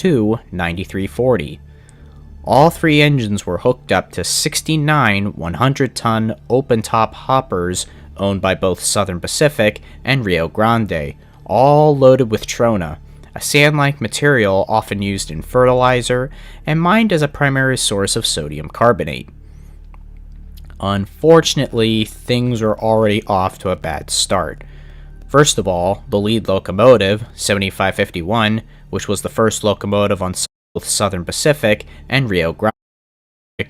9340. All three engines were hooked up to 69 100-ton open-top hoppers owned by both Southern Pacific and Rio Grande, all loaded with trona, a sand-like material often used in fertilizer and mined as a primary source of sodium carbonate. Unfortunately, things were already off to a bad start. First of all, the lead locomotive, 7551, which was the first locomotive on both Southern Pacific and Rio Grande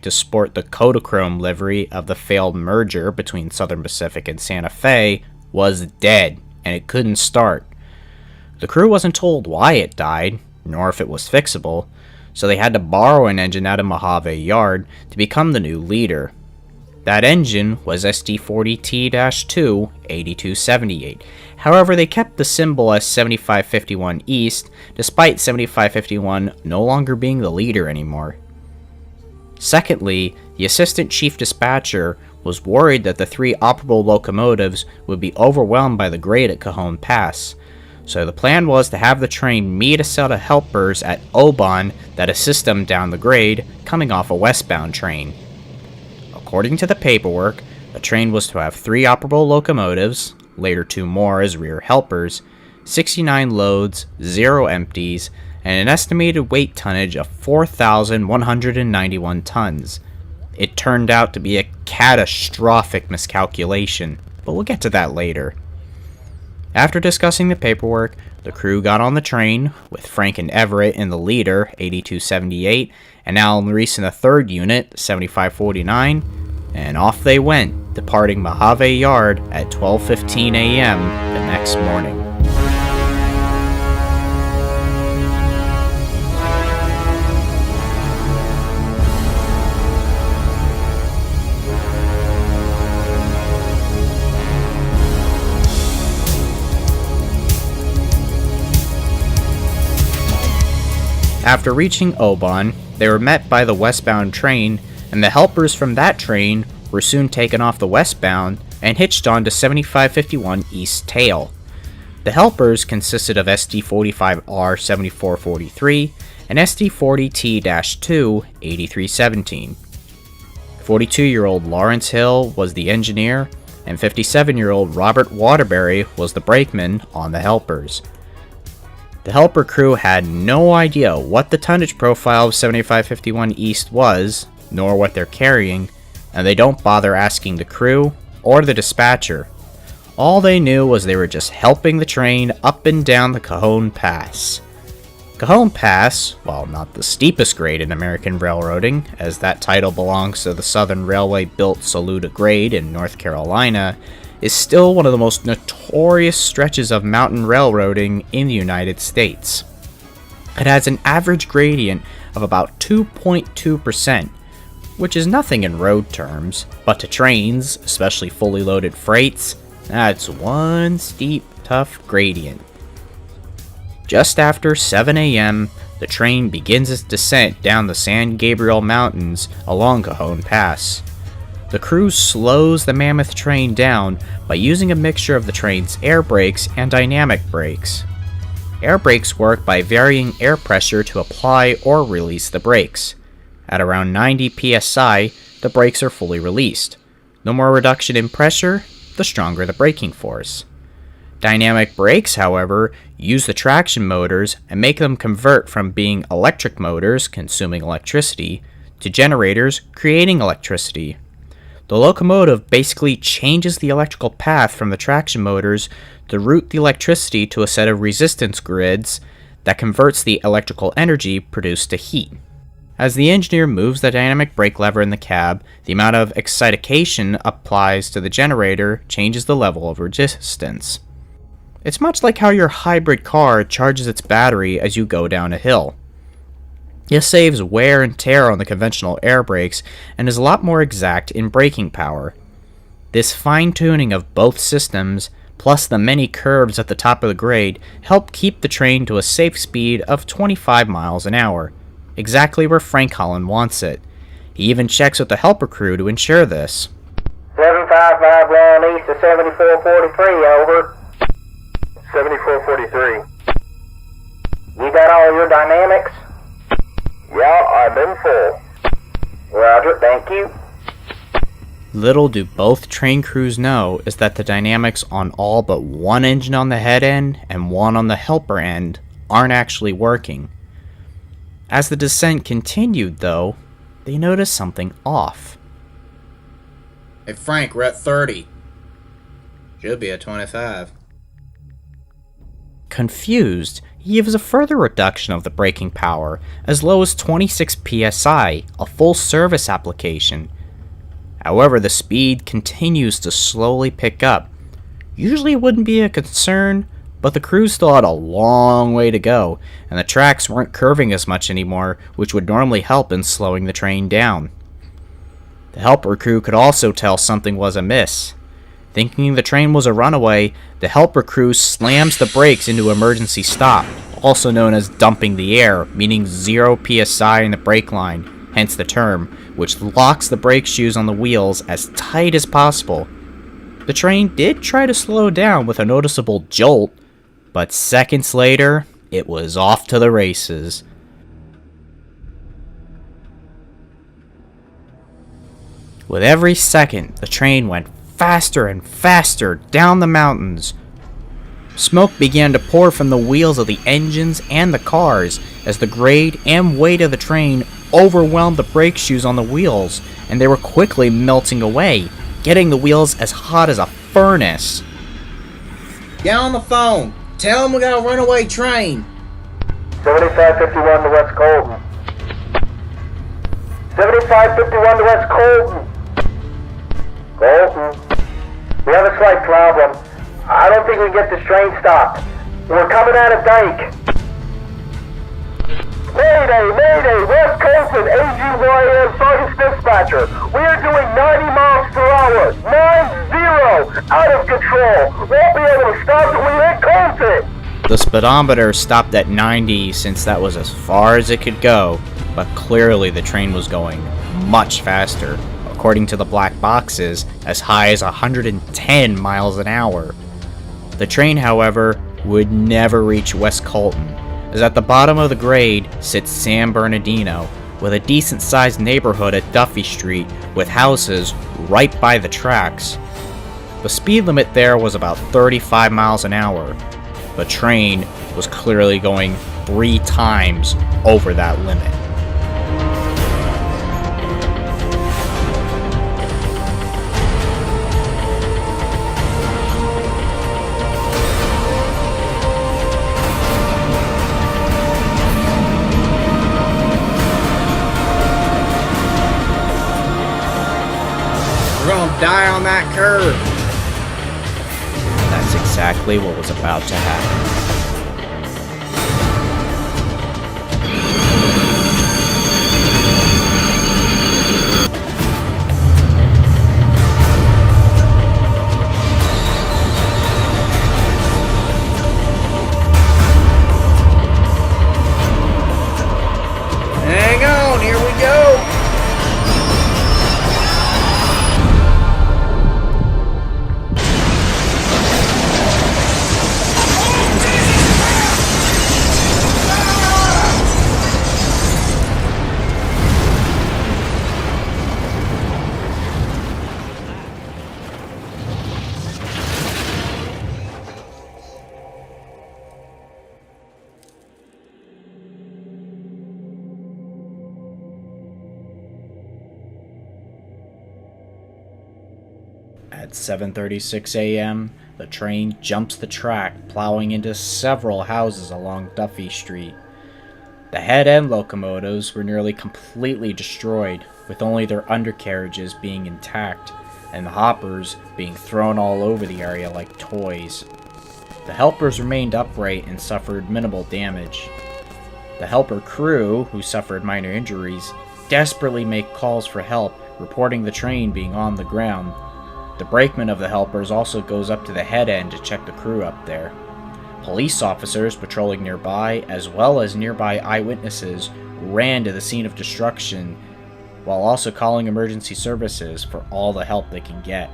to sport the Kodachrome livery of the failed merger between Southern Pacific and Santa Fe, was dead, and it couldn't start. The crew wasn't told why it died, nor if it was fixable, so they had to borrow an engine out of Mojave Yard to become the new leader. That engine was SD40T-2 8278. However, they kept the symbol as 7551 East, despite 7551 no longer being the leader anymore. Secondly, the assistant chief dispatcher was worried that the three operable locomotives would be overwhelmed by the grade at Cajon Pass, so the plan was to have the train meet a set of helpers at Oban that assist them down the grade, coming off a westbound train. According to the paperwork, the train was to have 3 operable locomotives, later 2 more as rear helpers, 69 loads, 0 empties, and an estimated weight tonnage of 4,191 tons. It turned out to be a catastrophic miscalculation, but we'll get to that later. After discussing the paperwork, the crew got on the train, with Frank and Everett in the leader, 8278, and Alan Reese in the third unit, 7549, and off they went, departing Mojave Yard at 12:15 a.m. the next morning. After reaching Oban, they were met by the westbound train, and the helpers from that train were soon taken off the westbound and hitched on to 7551 East Tail. The helpers consisted of SD45R 7443 and SD40T-2 8317. 42-year-old Lawrence Hill was the engineer, and 57-year-old Robert Waterbury was the brakeman on the helpers. The helper crew had no idea what the tonnage profile of 7551 East was, nor what they're carrying, and they don't bother asking the crew or the dispatcher. All they knew was they were just helping the train up and down the Cajon Pass. Cajon Pass, while not the steepest grade in American railroading, as that title belongs to the Southern Railway-built Saluda grade in North Carolina, is still one of the most notorious stretches of mountain railroading in the United States. It has an average gradient of about 2.2%, which is nothing in road terms, but to trains, especially fully loaded freights, that's one steep, tough gradient. Just after 7 a.m., the train begins its descent down the San Gabriel Mountains along Cajon Pass. The crew slows the mammoth train down by using a mixture of the train's air brakes and dynamic brakes. Air brakes work by varying air pressure to apply or release the brakes. At around 90 psi, the brakes are fully released. The more reduction in pressure, the stronger the braking force. Dynamic brakes, however, use the traction motors and make them convert from being electric motors consuming electricity to generators creating electricity. The locomotive basically changes the electrical path from the traction motors to route the electricity to a set of resistance grids that converts the electrical energy produced to heat. As the engineer moves the dynamic brake lever in the cab, the amount of excitation applies to the generator changes the level of resistance. It's much like how your hybrid car charges its battery as you go down a hill. This saves wear and tear on the conventional air brakes and is a lot more exact in braking power. This fine-tuning of both systems, plus the many curves at the top of the grade, help keep the train to a safe speed of 25 miles an hour, exactly where Frank Holland wants it. He even checks with the helper crew to ensure this. 7551 east of 7443, over. 7443. You got all your dynamics? Yeah, I'm in full. Roger, thank you. Little do both train crews know is that the dynamics on all but one engine on the head end and one on the helper end aren't actually working. As the descent continued, though, they noticed something off. Hey Frank, we're at 30. Should be at 25. Confused, he gives a further reduction of the braking power, as low as 26 psi, a full service application. However, the speed continues to slowly pick up. Usually it wouldn't be a concern, but the crew still had a long way to go, and the tracks weren't curving as much anymore, which would normally help in slowing the train down. The helper crew could also tell something was amiss. Thinking the train was a runaway, the helper crew slams the brakes into emergency stop, also known as dumping the air, meaning 0 psi in the brake line, hence the term, which locks the brake shoes on the wheels as tight as possible. The train did try to slow down with a noticeable jolt, but seconds later, it was off to the races. With every second, the train went faster and faster down the mountains. Smoke began to pour from the wheels of the engines and the cars as the grade and weight of the train overwhelmed the brake shoes on the wheels, and they were quickly melting away, getting the wheels as hot as a furnace. Get on the phone! Tell them we got a runaway train! 7551 to West Colton. 7551 to West Colton. Colton. We have a slight problem. I don't think we can get this train stopped. We're coming out of dike. Mayday, mayday, West Colton, AGYM, Sergeant Dispatcher. We are doing 90 miles per hour. 90! Out of control. Won't be able to stop till we hit Colton. The speedometer stopped at 90 since that was as far as it could go, but clearly the train was going much faster, according to the black boxes, as high as 110 miles an hour. The train, however, would never reach West Colton, as at the bottom of the grade sits San Bernardino, with a decent-sized neighborhood at Duffy Street with houses right by the tracks. The speed limit there was about 35 miles an hour. The train was clearly going 3 times over that limit. We're gonna die on that curve. That's exactly what was about to happen. Hang on, here we go. At 7:36 a.m., the train jumps the track, plowing into several houses along Duffy Street. The head-end locomotives were nearly completely destroyed, with only their undercarriages being intact, and the hoppers being thrown all over the area like toys. The helpers remained upright and suffered minimal damage. The helper crew, who suffered minor injuries, desperately make calls for help, reporting the train being on the ground. The brakeman of the helpers also goes up to the head end to check the crew up there. Police officers patrolling nearby, as well as nearby eyewitnesses, ran to the scene of destruction, while also calling emergency services for all the help they can get.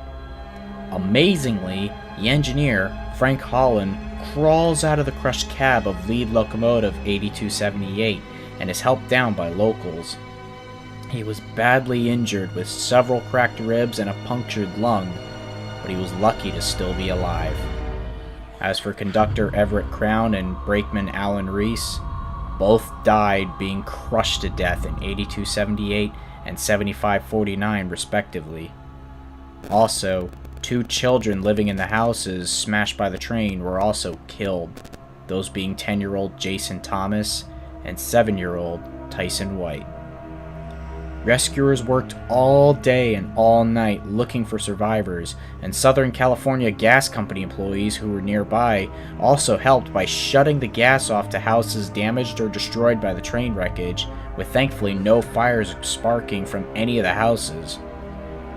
Amazingly, the engineer, Frank Holland crawls out of the crushed cab of lead locomotive 8278 and is helped down by locals. He was badly injured with several cracked ribs and a punctured lung, but he was lucky to still be alive. As for conductor Everett Crown and brakeman Alan Reese, both died being crushed to death in 8278 and 7549 respectively. Also, 2 children living in the houses smashed by the train were also killed, those being 10-year-old Jason Thomas and 7-year-old Tyson White. Rescuers worked all day and all night looking for survivors, and Southern California Gas Company employees who were nearby also helped by shutting the gas off to houses damaged or destroyed by the train wreckage, with thankfully no fires sparking from any of the houses.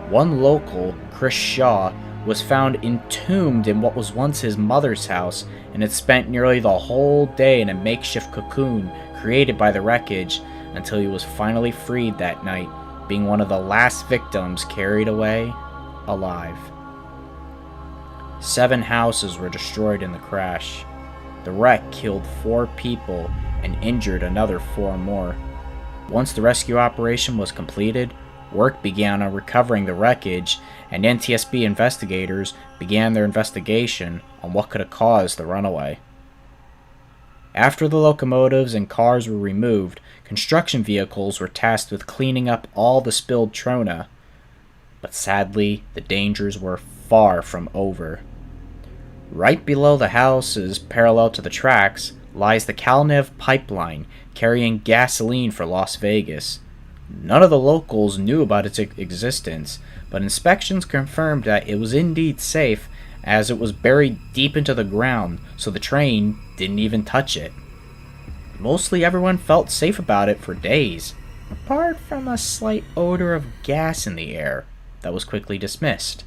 One local, Chris Shaw, was found entombed in what was once his mother's house and had spent nearly the whole day in a makeshift cocoon created by the wreckage until he was finally freed that night, being one of the last victims carried away alive. 7 houses were destroyed in the crash. The wreck killed 4 people and injured another 4 more. Once the rescue operation was completed, work began on recovering the wreckage, and NTSB investigators began their investigation on what could have caused the runaway. After the locomotives and cars were removed, construction vehicles were tasked with cleaning up all the spilled trona. But sadly, the dangers were far from over. Right below the houses, parallel to the tracks, lies the Kalnev pipeline, carrying gasoline for Las Vegas. None of the locals knew about its existence, but inspections confirmed that it was indeed safe, as it was buried deep into the ground, so the train didn't even touch it. Mostly everyone felt safe about it for days, apart from a slight odor of gas in the air that was quickly dismissed.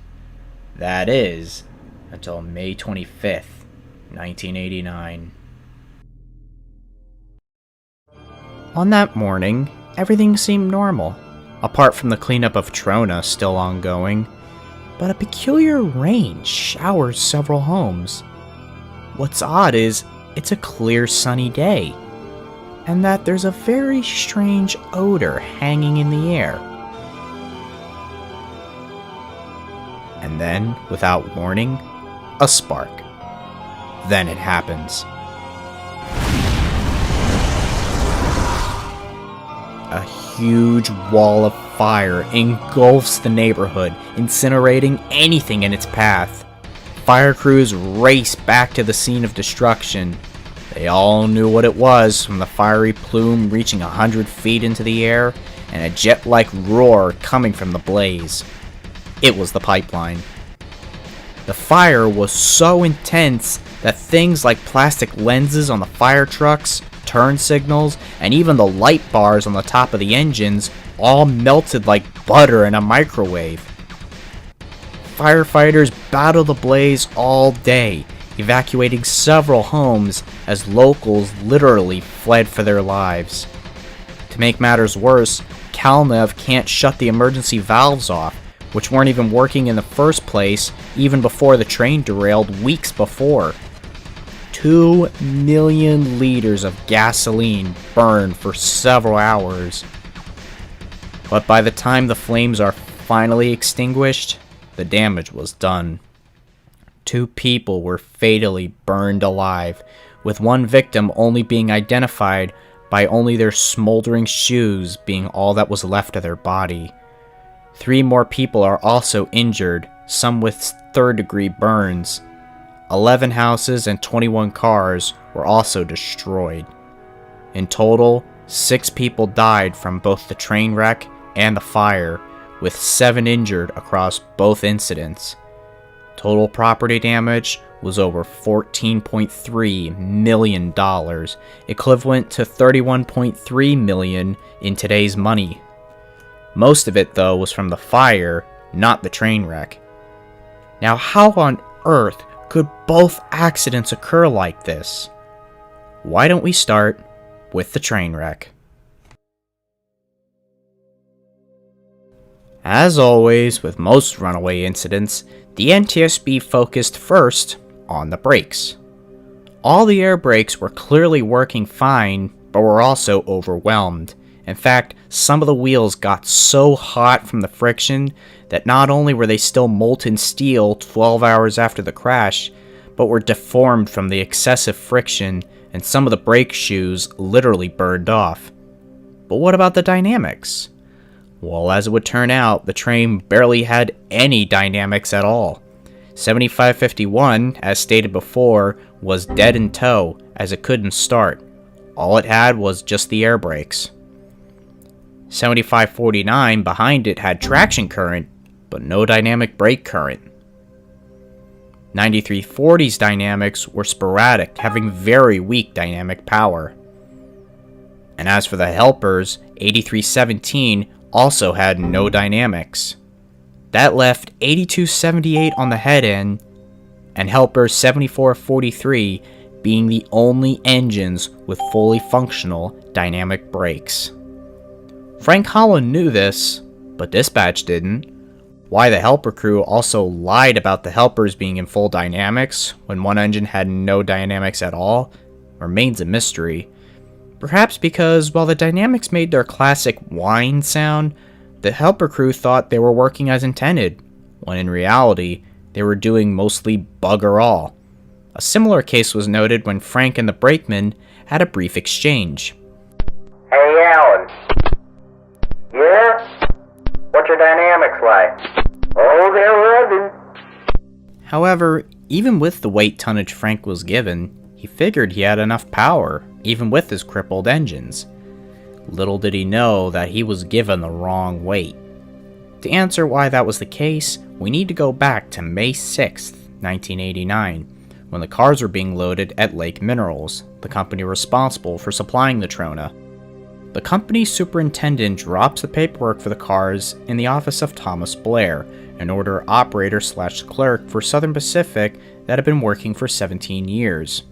That is, until May 25th, 1989. On that morning, everything seemed normal, apart from the cleanup of Trona still ongoing, but a peculiar rain showers several homes. What's odd is, it's a clear sunny day, and that there's a very strange odor hanging in the air. And then, without warning, a spark. Then it happens. A huge wall of fire engulfs the neighborhood, incinerating anything in its path. Fire crews race back to the scene of destruction. They all knew what it was, from the fiery plume reaching 100 feet into the air and a jet-like roar coming from the blaze. It was the pipeline. The fire was so intense that things like plastic lenses on the fire trucks, turn signals, and even the light bars on the top of the engines all melted like butter in a microwave. Firefighters battled the blaze all day, evacuating several homes as locals literally fled for their lives. To make matters worse, Kalnev can't shut the emergency valves off, which weren't even working in the first place even before the train derailed weeks before. 2 million liters of gasoline burned for several hours. But by the time the flames are finally extinguished, the damage was done. 2 people were fatally burned alive, with one victim only being identified by only their smoldering shoes being all that was left of their body. 3 more people are also injured, some with 3rd-degree burns. 11 houses and 21 cars were also destroyed. In total, 6 people died from both the train wreck and the fire, with 7 injured across both incidents. Total property damage was over $14.3 million, equivalent to $31.3 million in today's money. Most of it, though, was from the fire, not the train wreck. Now, how on earth could both accidents occur like this? Why don't we start with the train wreck? As always, with most runaway incidents, the NTSB focused first on the brakes. All the air brakes were clearly working fine, but were also overwhelmed. In fact, some of the wheels got so hot from the friction that not only were they still molten steel 12 hours after the crash, but were deformed from the excessive friction, and some of the brake shoes literally burned off. But what about the dynamics? Well, as it would turn out, the train barely had any dynamics at all. 7551, as stated before, was dead in tow, as it couldn't start. All it had was just the air brakes. 7549 behind it had traction current, but no dynamic brake current. 9340's dynamics were sporadic, having very weak dynamic power. And as for the helpers, 8317 also had no dynamics. That left 8278 on the head end, and helper 7443 being the only engines with fully functional dynamic brakes. Frank Holland knew this, but dispatch didn't. Why the helper crew also lied about the helpers being in full dynamics when one engine had no dynamics at all remains a mystery. Perhaps because while the dynamics made their classic whine sound, the helper crew thought they were working as intended, when in reality, they were doing mostly bugger all. A similar case was noted when Frank and the brakeman had a brief exchange. Hey, Alan. Yeah? What's your dynamics like? Oh, they're revving. However, even with the weight tonnage Frank was given, he figured he had enough power, even with his crippled engines. Little did he know that he was given the wrong weight. To answer why that was the case, we need to go back to May 6th, 1989, when the cars were being loaded at Lake Minerals, the company responsible for supplying the Trona. The company's superintendent drops the paperwork for the cars in the office of Thomas Blair, an order operator/clerk for Southern Pacific that had been working for 17 years.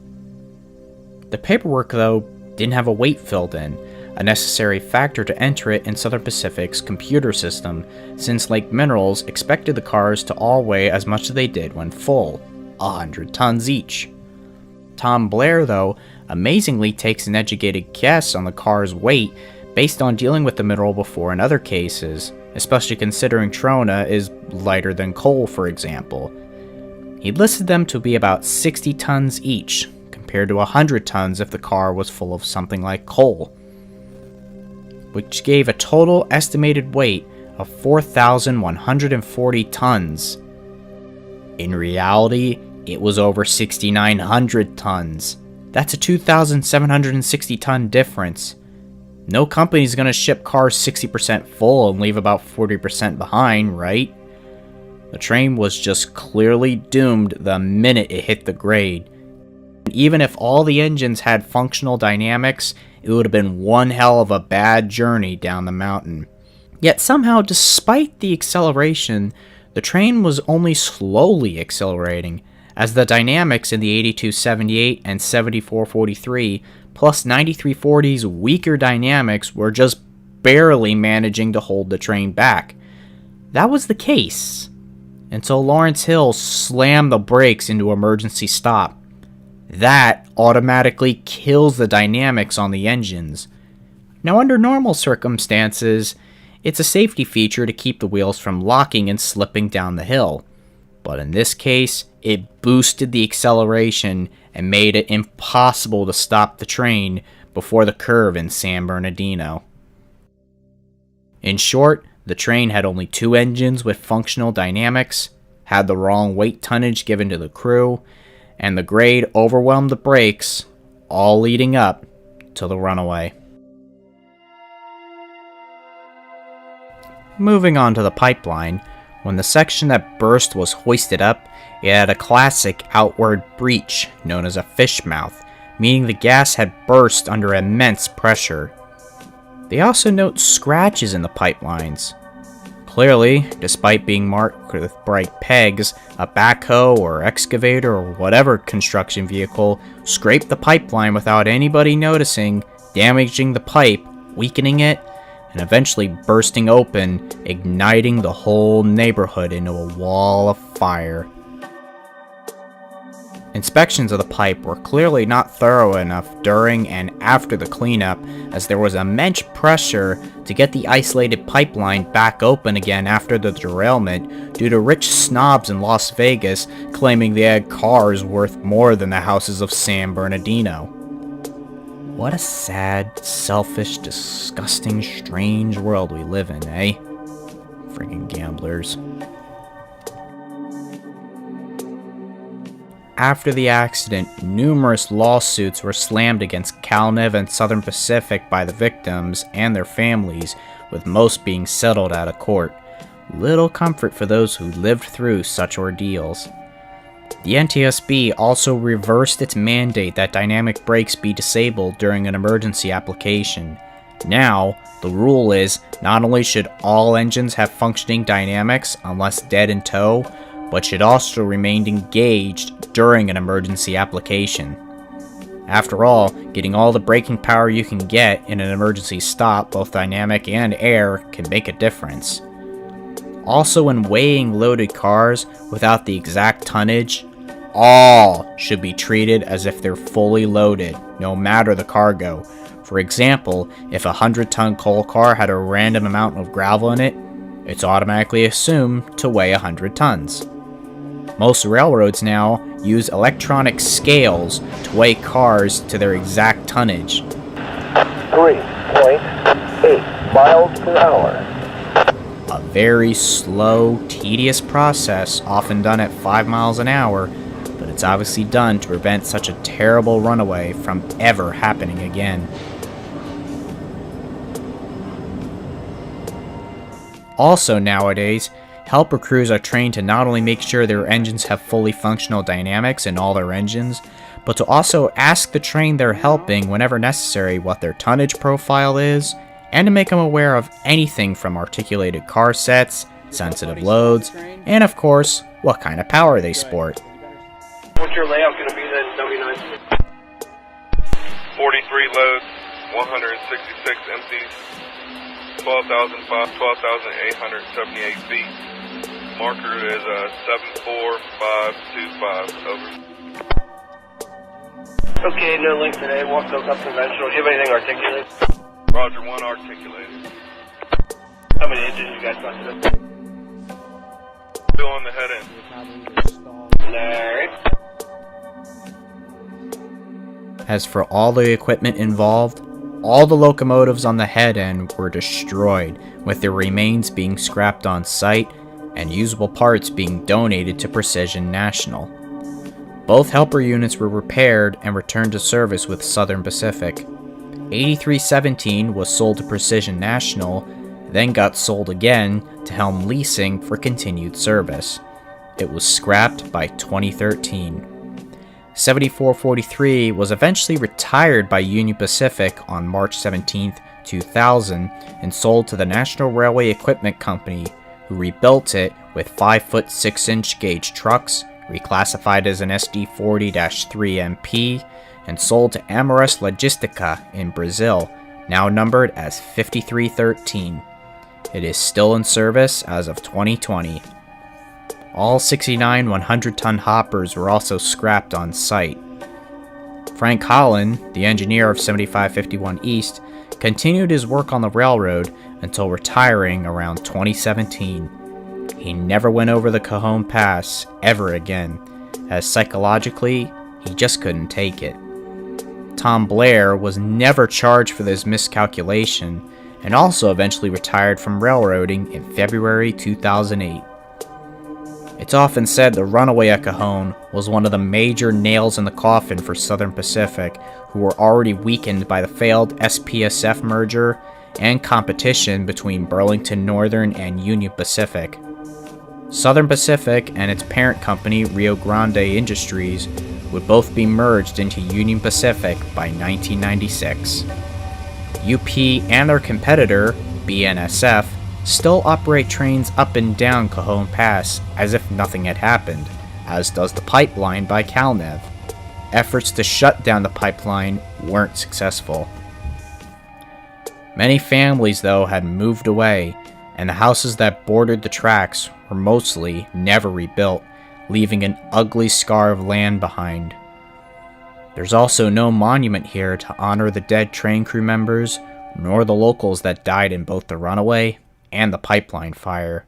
The paperwork, though, didn't have a weight filled in, a necessary factor to enter it in Southern Pacific's computer system, since Lake Minerals expected the cars to all weigh as much as they did when full, 100 tons each. Tom Blair, though, amazingly takes an educated guess on the car's weight based on dealing with the mineral before in other cases, especially considering Trona is lighter than coal, for example. He listed them to be about 60 tons each, compared to 100 tons if the car was full of something like coal, which gave a total estimated weight of 4,140 tons. In reality, it was over 6,900 tons. That's a 2,760 ton difference. No company's gonna ship cars 60% full and leave about 40% behind, right? The train was just clearly doomed the minute it hit the grade. And even if all the engines had functional dynamics, it would have been one hell of a bad journey down the mountain. Yet somehow, despite the acceleration, the train was only slowly accelerating, as the dynamics in the 8278 and 7443 plus 9340's weaker dynamics were just barely managing to hold the train back. That was the case until Lawrence Hill slammed the brakes into emergency stop. That automatically kills the dynamics on the engines. Now, under normal circumstances, it's a safety feature to keep the wheels from locking and slipping down the hill. But in this case, it boosted the acceleration and made it impossible to stop the train before the curve in San Bernardino. In short, the train had only two engines with functional dynamics, had the wrong weight tonnage given to the crew, and the grade overwhelmed the brakes, all leading up to the runaway. Moving on to the pipeline, when the section that burst was hoisted up, it had a classic outward breach known as a fish mouth, meaning the gas had burst under immense pressure. They also note scratches in the pipelines. Clearly, despite being marked with bright pegs, a backhoe or excavator or whatever construction vehicle scraped the pipeline without anybody noticing, damaging the pipe, weakening it, and eventually bursting open, igniting the whole neighborhood into a wall of fire. Inspections of the pipe were clearly not thorough enough during and after the cleanup, as there was immense pressure to get the isolated pipeline back open again after the derailment due to rich snobs in Las Vegas claiming they had cars worth more than the houses of San Bernardino. What a sad, selfish, disgusting, strange world we live in, eh? Friggin' gamblers. After the accident, numerous lawsuits were slammed against CalNev and Southern Pacific by the victims and their families, with most being settled out of court. Little comfort for those who lived through such ordeals. The NTSB also reversed its mandate that dynamic brakes be disabled during an emergency application. Now, the rule is not only should all engines have functioning dynamics unless dead in tow, but should also remain engaged during an emergency application. After all, getting all the braking power you can get in an emergency stop, both dynamic and air, can make a difference. Also, when weighing loaded cars without the exact tonnage, all should be treated as if they're fully loaded, no matter the cargo. For example, if a 100-ton coal car had a random amount of gravel in it, it's automatically assumed to weigh 100 tons. Most railroads now use electronic scales to weigh cars to their exact tonnage. 3.8 miles per hour. A very slow, tedious process, often done at 5 miles an hour, but it's obviously done to prevent such a terrible runaway from ever happening again. Also nowadays, helper crews are trained to not only make sure their engines have fully functional dynamics in all their engines, but to also ask the train they're helping whenever necessary what their tonnage profile is, and to make them aware of anything from articulated car sets, sensitive loads, and of course, what kind of power they sport. What's your layout going to be then, W9? 43 loads, 166 empties, 12,878 feet. Marker is 74525, over. Okay, no link today. Walk those up conventional. Do you have anything articulated? Roger, 1 articulated. How many engines you guys got today? Still on the head end. Alright. As for all the equipment involved, all the locomotives on the head end were destroyed, with their remains being scrapped on site and usable parts being donated to Precision National. Both helper units were repaired and returned to service with Southern Pacific. 8317 was sold to Precision National, then got sold again to Helm Leasing for continued service. It was scrapped by 2013. 7443 was eventually retired by Union Pacific on March 17, 2000, and sold to the National Railway Equipment Company, who rebuilt it with 5-foot 6-inch gauge trucks, reclassified as an SD40-3MP, and sold to Amores Logistica in Brazil, now numbered as 5313. It is still in service as of 2020. All 69 100-ton hoppers were also scrapped on site. Frank Holland, the engineer of 7551 East, continued his work on the railroad until retiring around 2017. He never went over the Cajon Pass ever again, as psychologically, he just couldn't take it. Tom Blair was never charged for this miscalculation, and also eventually retired from railroading in February 2008. It's often said the runaway at Cajon was one of the major nails in the coffin for Southern Pacific, who were already weakened by the failed SPSF merger and competition between Burlington Northern and Union Pacific. Southern Pacific and its parent company, Rio Grande Industries, would both be merged into Union Pacific by 1996. UP and their competitor, BNSF, still operate trains up and down Cajon Pass as if nothing had happened, as does the pipeline by CalNev. Efforts to shut down the pipeline weren't successful. Many families, though, had moved away, and the houses that bordered the tracks were mostly never rebuilt, leaving an ugly scar of land behind. There's also no monument here to honor the dead train crew members, nor the locals that died in both the runaway and the pipeline fire.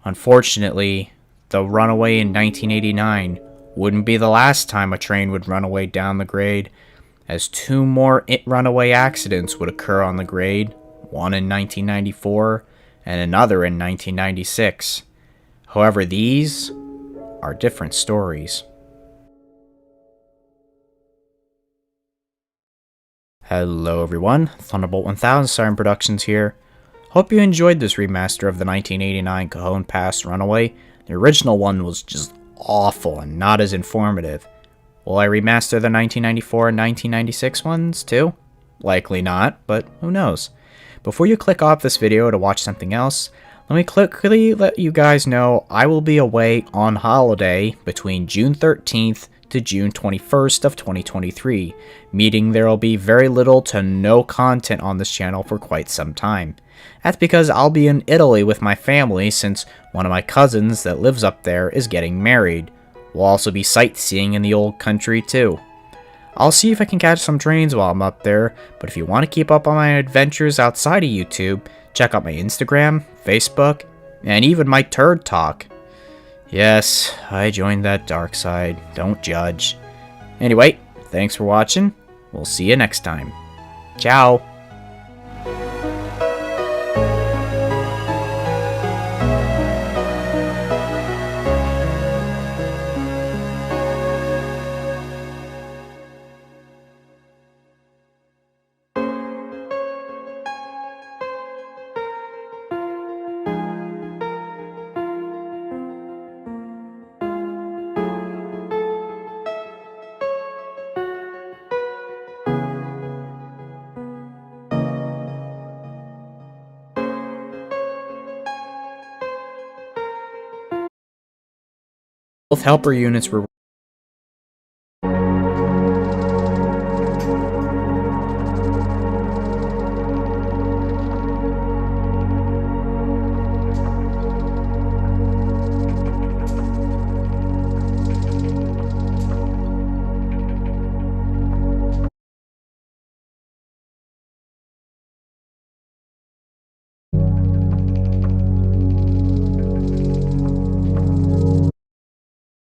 Unfortunately, the runaway in 1989 wouldn't be the last time a train would run away down the grade, as 2 more runaway accidents would occur on the grade, one in 1994 and another in 1996. However, these are different stories. Hello everyone, Thunderbolt 1000 Siren Productions here. Hope you enjoyed this remaster of the 1989 Cajon Pass Runaway. The original one was just awful and not as informative. Will I remaster the 1994 and 1996 ones too? Likely not, but who knows. Before you click off this video to watch something else, let me quickly let you guys know I will be away on holiday between June 13th to June 21st of 2023, meaning there will be very little to no content on this channel for quite some time. That's because I'll be in Italy with my family since one of my cousins that lives up there is getting married. We'll also be sightseeing in the old country too. I'll see if I can catch some trains while I'm up there, but if you want to keep up on my adventures outside of YouTube, check out my Instagram, Facebook, and even my Turd Talk. Yes, I joined that dark side. Don't judge. Anyway, thanks for watching. We'll see you next time. Ciao. Both helper units were